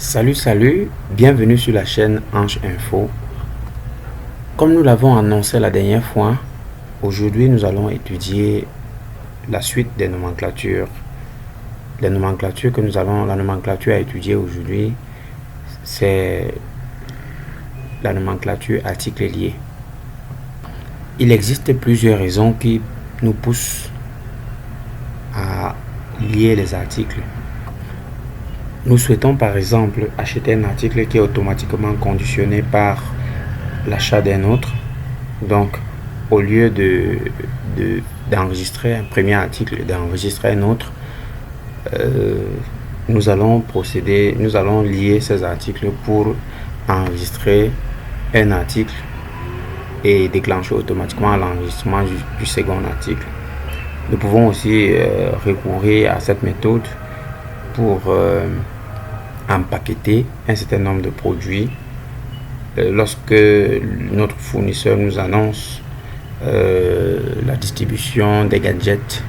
Salut, bienvenue sur la chaîne Ange Info. Comme nous l'avons annoncé la dernière fois, aujourd'hui nous allons étudier la suite des nomenclatures. La nomenclature à étudier aujourd'hui, c'est la nomenclature articles liés. Il existe plusieurs raisons qui nous poussent à lier les articles. Nous souhaitons par exemple acheter un article qui est automatiquement conditionné par l'achat d'un autre. Donc, au lieu d'enregistrer un premier article et d'enregistrer un autre, nous allons lier ces articles pour enregistrer un article et déclencher automatiquement l'enregistrement du second article. Nous pouvons aussi recourir à cette méthode pour empaqueter un certain nombre de produits. Lorsque notre fournisseur nous annonce la distribution des gadgets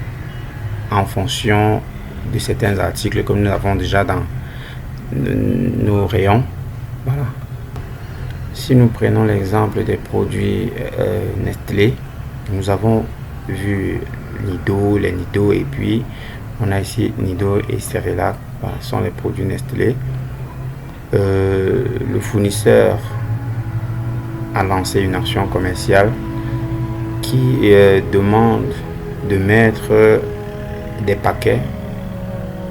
en fonction de certains articles comme nous avons déjà dans nos rayons. Voilà. Si nous prenons l'exemple des produits Nestlé, nous avons vu Nido, les Nido, et puis on a ici Nido et Cerelac. Voilà, sont les produits Nestlé. Le fournisseur a lancé une action commerciale qui demande de mettre des paquets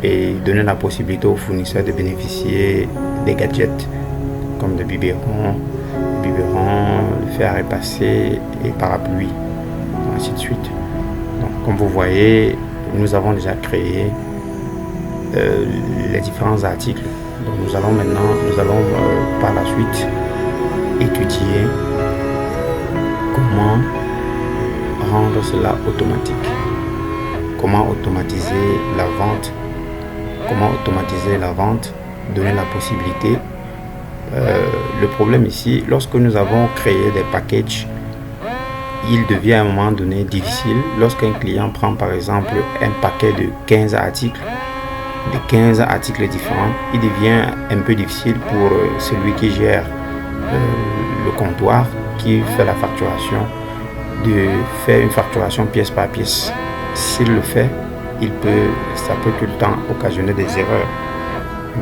et donner la possibilité aux fournisseurs de bénéficier des gadgets comme des biberons, le fer à repasser et parapluie, ainsi de suite. Donc, comme vous voyez, nous avons déjà créé les différents articles. Donc nous allons par la suite étudier comment rendre cela automatique, comment automatiser la vente, donner la possibilité. Le problème ici, lorsque nous avons créé des packages, il devient à un moment donné difficile. Lorsqu'un client prend par exemple un paquet de 15 articles, différents, il devient un peu difficile pour celui qui gère le comptoir, qui fait la facturation, de faire une facturation pièce par pièce. S'il le fait, ça peut tout le temps occasionner des erreurs.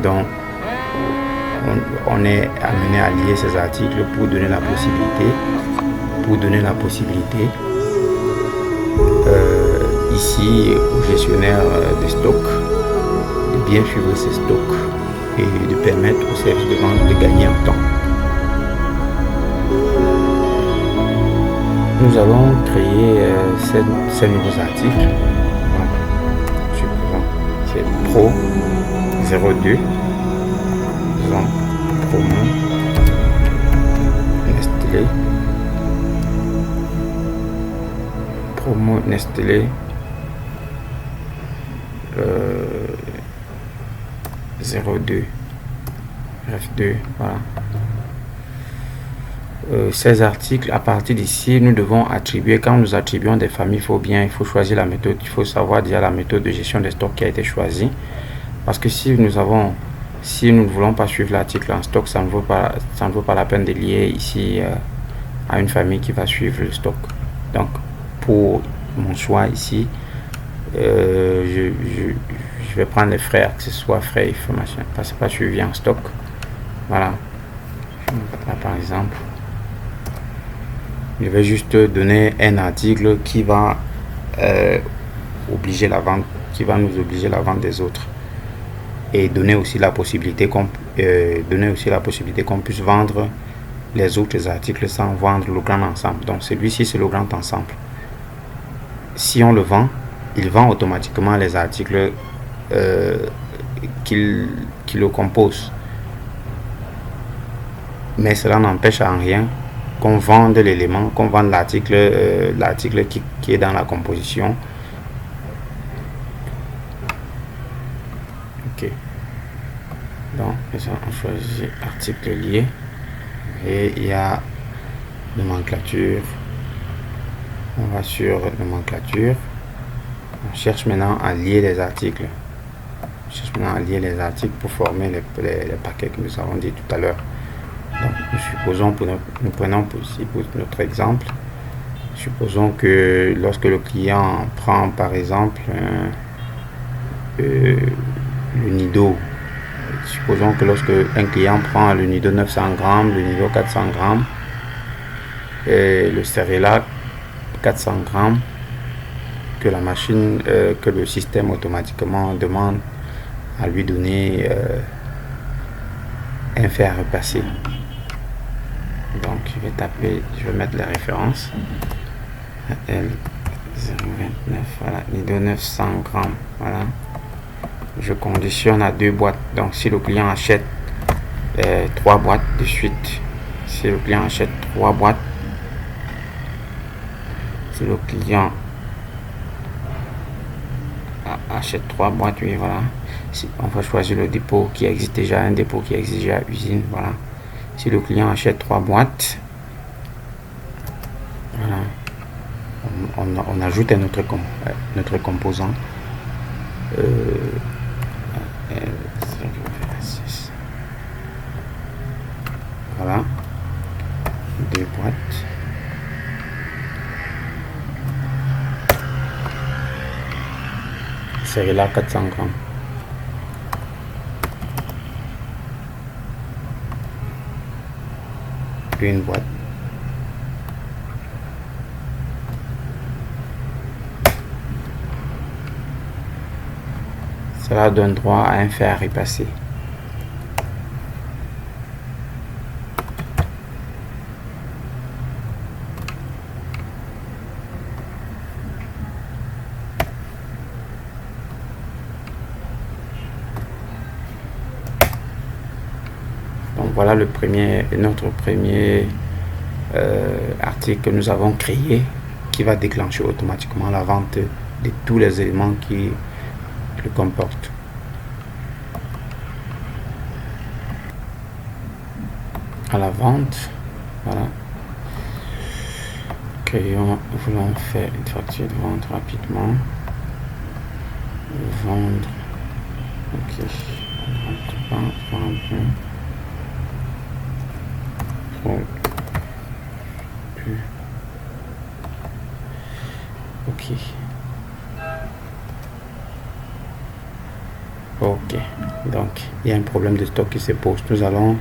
Donc, on est amené à lier ces articles pour donner la possibilité ici au gestionnaire de stock de bien suivre ses stocks et de permettre au service de vente de gagner en temps. Nous allons créer ces nouveaux articles. C'est Pro 02, disons promo Nestlé, F2, voilà. Ces articles, à partir d'ici, nous devons attribuer. Quand nous attribuons des familles, il faut choisir la méthode. Il faut savoir déjà la méthode de gestion des stocks qui a été choisie. Parce que si nous ne voulons pas suivre l'article en stock, ça ne vaut pas la peine de lier ici à une famille qui va suivre le stock. Donc, pour mon choix ici, je vais prendre les frais accessoires, frais information, parce que c'est pas suivi en stock. Voilà. Là, par exemple, je vais juste donner un article qui va nous obliger la vente des autres, et donner aussi la possibilité qu'on puisse vendre les autres articles sans vendre le grand ensemble. Donc celui-ci, c'est le grand ensemble. Si on le vend, il vend automatiquement les articles qui le composent. Mais cela n'empêche en rien qu'on vende l'élément, qu'on vende l'article qui est dans la composition. Ok. Donc, on choisit article lié. Et il y a nomenclature. On va sur nomenclature. On cherche maintenant à lier les articles. cherche maintenant à lier les articles pour former les paquets que nous avons dit tout à l'heure. Donc, nous prenons pour notre exemple. Supposons que lorsque le client prend par exemple le Nido, supposons que lorsque un client prend le Nido 900 grammes, le Nido 400 grammes et le Cerelac 400 grammes, que la machine, que le système automatiquement demande à lui donner un fer à repasser. Donc je vais mettre les références. L029, voilà, Nido 900 grammes, voilà. Je conditionne à 2 boîtes. Donc si le client achète 3 boîtes de suite, si le client achète 3 boîtes, si le client achète 3 boîtes, oui, voilà. Si on va choisir le dépôt qui existe déjà, un dépôt qui existe déjà à usine, voilà. Si le client achète 3 boîtes, voilà, on ajoute notre composant. Voilà, 2 boîtes. Celle-là 400 grammes. Une boîte. Cela donne droit à un fer à repasser. Donc voilà notre premier article que nous avons créé qui va déclencher automatiquement la vente de tous les éléments qui le comportent. À la vente, voilà. Voulons faire une facture de vente rapidement. Vendre. Ok. Vendre. Ok. Ok. Donc, il y a un problème de stock qui se pose. Nous allons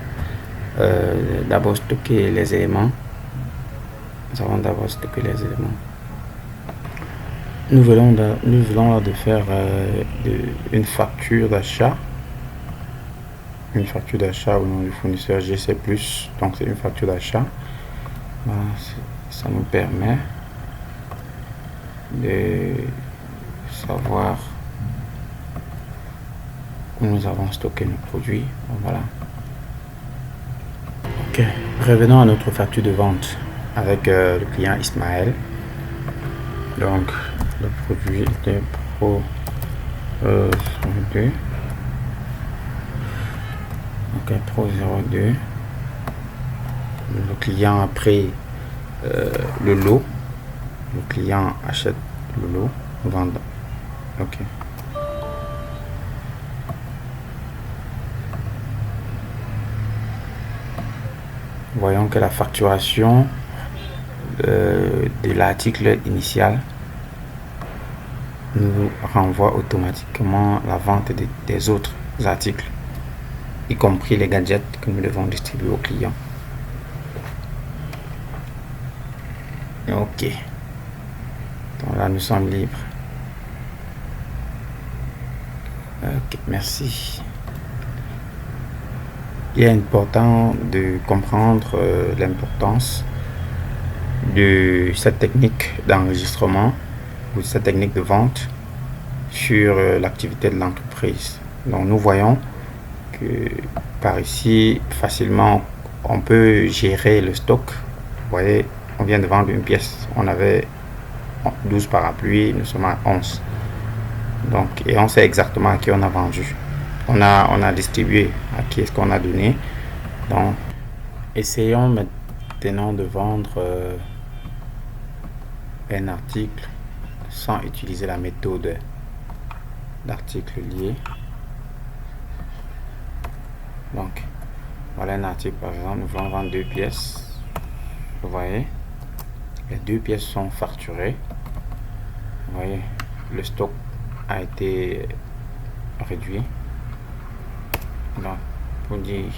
d'abord stocker les éléments. Nous venons de faire une facture d'achat. Une facture d'achat au nom du fournisseur GC+. Donc, c'est une facture d'achat. Voilà, ça nous permet de savoir où nous avons stocké nos produits. Voilà. Ok, revenons à notre facture de vente avec le client Ismaël. Donc le produit était Pro 02. Ok, Pro 02. Le client a pris le lot. Le client achète le lot, vend. Ok. Voyons que la facturation de l'article initial nous renvoie automatiquement la vente des autres articles, y compris les gadgets que nous devons distribuer aux clients. Ok. Donc là, nous sommes libres. Ok, merci. Il est important de comprendre l'importance de cette technique d'enregistrement ou cette technique de vente sur l'activité de l'entreprise. Donc nous voyons que par ici, facilement, on peut gérer le stock. Vous voyez, on vient de vendre une pièce. On avait 12 parapluies, nous sommes à 11. Donc, et on sait exactement à qui on a vendu. On a distribué à qui est-ce qu'on a donné. Donc, essayons maintenant de vendre un article sans utiliser la méthode d'article lié. Donc, voilà un article par exemple, nous voulons vendre 2 pièces. Vous voyez, les 2 pièces sont facturées. Vous voyez, le stock a été réduit. Donc, pour dire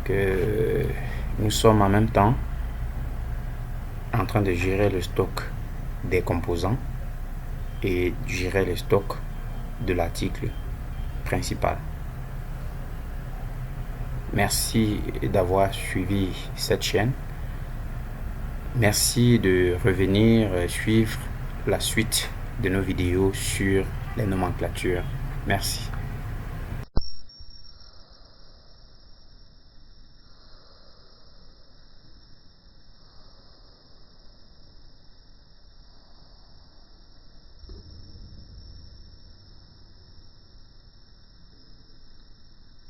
que nous sommes en même temps en train de gérer le stock des composants et gérer le stock de l'article principal. Merci d'avoir suivi cette chaîne. Merci de revenir suivre la suite de nos vidéos sur les nomenclatures. Merci.